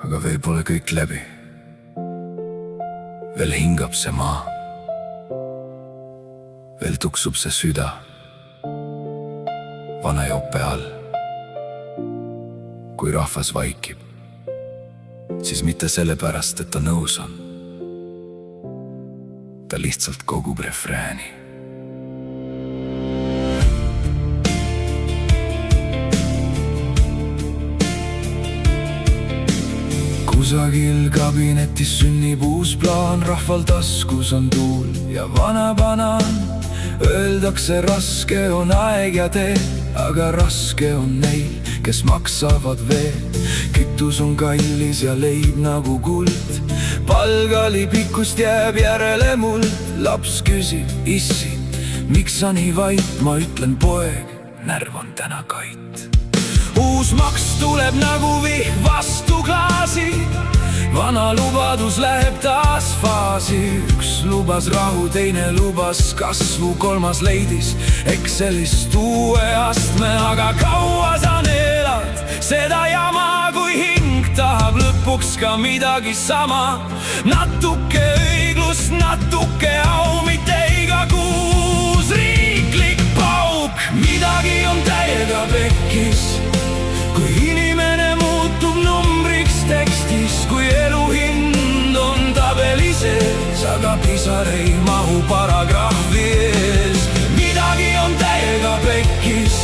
aga veel pole kõik läbi. Veel hingab see maa, veel tuksub see süda vana jope all. Kui rahvas vaikib, siis mitte sellepärast, et ta nõus on. Ta lihtsalt kogub refrääni. Kusagil kabinetis sünnib uus plaan, rahval taskus on tuul ja vana banaan. Öeldakse, raske on aeg ja tee, aga raske on neil, kes maksavad veel. Kütus on kallis ja leib nagu kuld, palgali pikkust jääb järele muld. Laps küsib, issi, miks sa nii vait? Ma ütlen, poeg, närv on täna kait. Uus maks tuleb nagu vih vastu klaasi, vana lubadus läheb taas faasi. Üks lubas rahu, teine lubas kasvu, kolmas leidis Excelist uue astme. Aga kaua sa neelad seda jama, kui hing tahab lõpuks ka midagi sama. Natuke õiglust, natuke au, mitte iga kuus riiklik pauk. Midagi on täiega pekkis, kui inimene muutub numbriks tekstis. Kui elu hind on tabeli sees, aga pisar ei mahu paragrahvi ees. Midagi on täiega pekkis,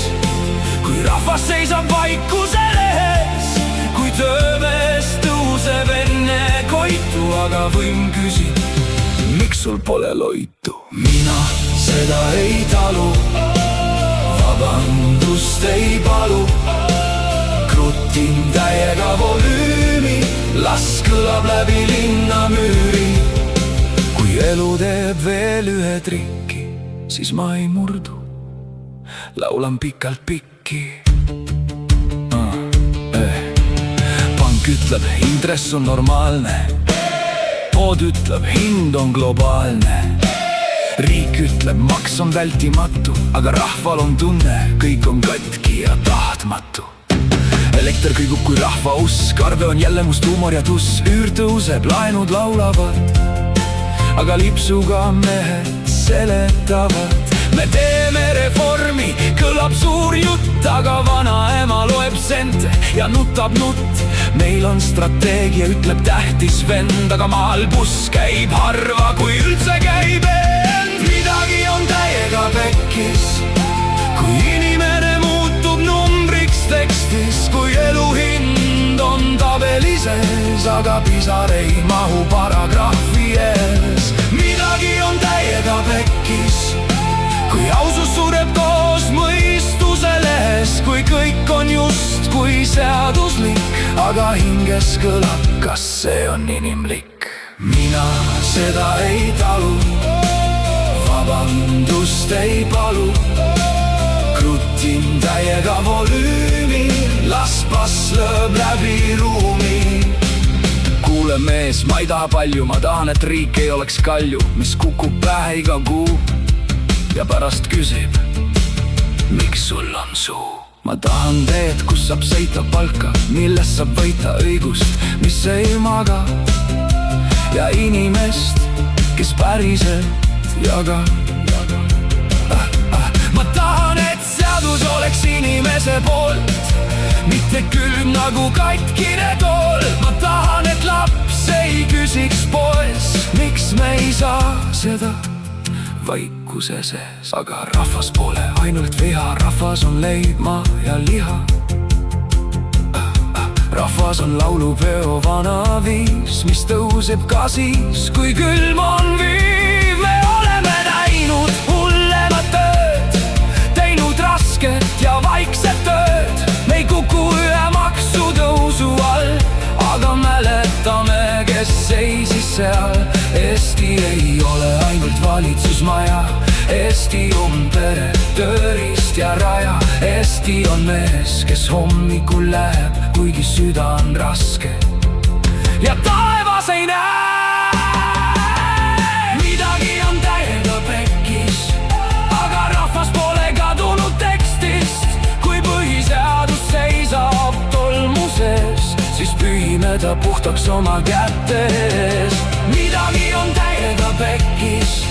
kui rahvas seisab vaikuse lehes. Kui töömees tõuseb enne koitu, aga võim küsib, miks sul pole loitu? Mina seda ei talu, vabandust ei palu. Krutin täiega volüümi, las kõlab läbi linna müüri. Kui elu teeb veel ühe trikki, siis ma ei murdu, laulan pikalt pikki. Pank ütleb, intress on normaalne, pood ütleb, hind on globaalne. Riik ütleb, maks on vältimatu, aga rahval on tunne, kõik on katki ja tahtmatu. Elekter kõigub kui rahva usk, arve on jälle must huumor ja tuss. Üür tõuseb, laenud laulavad, aga lipsuga mehed seletavad. Me teeme reformi, kõlab suur jutt, aga vanaema loeb sente ja nutab nutt. Meil on strateegia, ütleb tähtis vend, aga maal buss käib harva, kui üldse käib end. Midagi on täiega pekkis, kui inimene muutub numbriks tekstis. Kui elu hind on tabeli sees, aga pisar ei mahu paragrahvi ees. Midagi on täiega pekkis, kui ausus sureb koos mõistuse lehes. Kui kõik on just kui seaduslik, aga hinges kõlab, kas see on inimlik? Mina seda ei talu, vabandust ei palu. Krutin täiega volüümi, las bass lööb läbi ruumi. Kuule mees, ma ei taha palju, ma tahan, et riik ei oleks kalju, mis kukub pähe iga kuu ja pärast küsib, miks sul on suu? Ma tahan teed, kus saab sõita palka, millest saab võita õigust, mis ei maga. Ja inimest, kes päriselt jagab. Ma tahan, et seadus oleks inimese poolt, mitte külm nagu katkine tool. Ma tahan, et laps ei küsiks poes, miks me ei saa seda vaikuse sees. Aga rahvas pole ainult viha, rahvas on leib, maa ja liha. Rahvas on laulupeo vana viis, mis tõuseb ka siis, kui külm on viiv. Me oleme näinud hullemat tööd, teinud rasket ja vaikset tööd. Me ei kuku ühe maksutõusu all, aga mäletame, kes seisis seal. Eesti ei ole ainult valitsusmaja, Eesti on pere, tööriist ja raja. Eesti on mees, kes hommikul läheb, kuigi süda on raske ja taevas ei näe. Midagi on täiega pekkis, aga rahvas pole kadunud tekstist. Kui põhiseadus seisab tolmu sees, siis pühime ta puhtalt puhtaks oma kätes. midagi on täiega pekkis,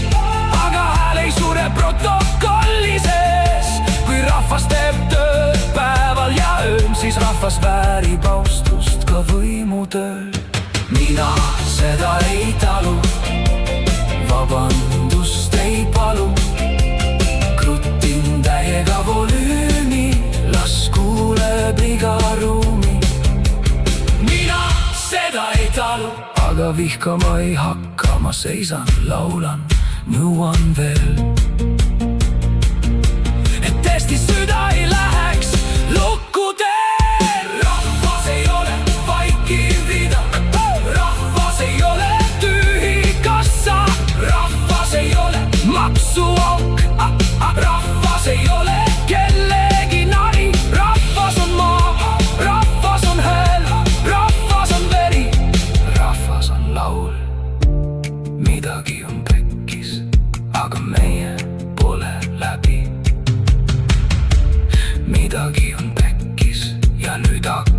aga hääl ei sure protokolli sees. kui rahvas teeb tööd päeval ja ööl, siis rahvas väärib austust ka võimutööl. mina seda ei talu, vabandust ei palu. krutin täiega volüümi, las kuuleb iga ruumi. mina seda ei talu, aga vihkama ei hakka, ma seisan, laulan, nõuan veel. et tõesti süda ei läheks lukku teel. rahvas ei ole vaikiv rida, rahvas ei ole tühi kassa, rahvas ei ole maksuauk, rahvas ei ole kellegi nari. rahvas on maa, rahvas on hääl, rahvas on veri, rahvas on laul. midagi on pekkis, aga meie pole läbi. midagi on pekkis ja nüüd hakkab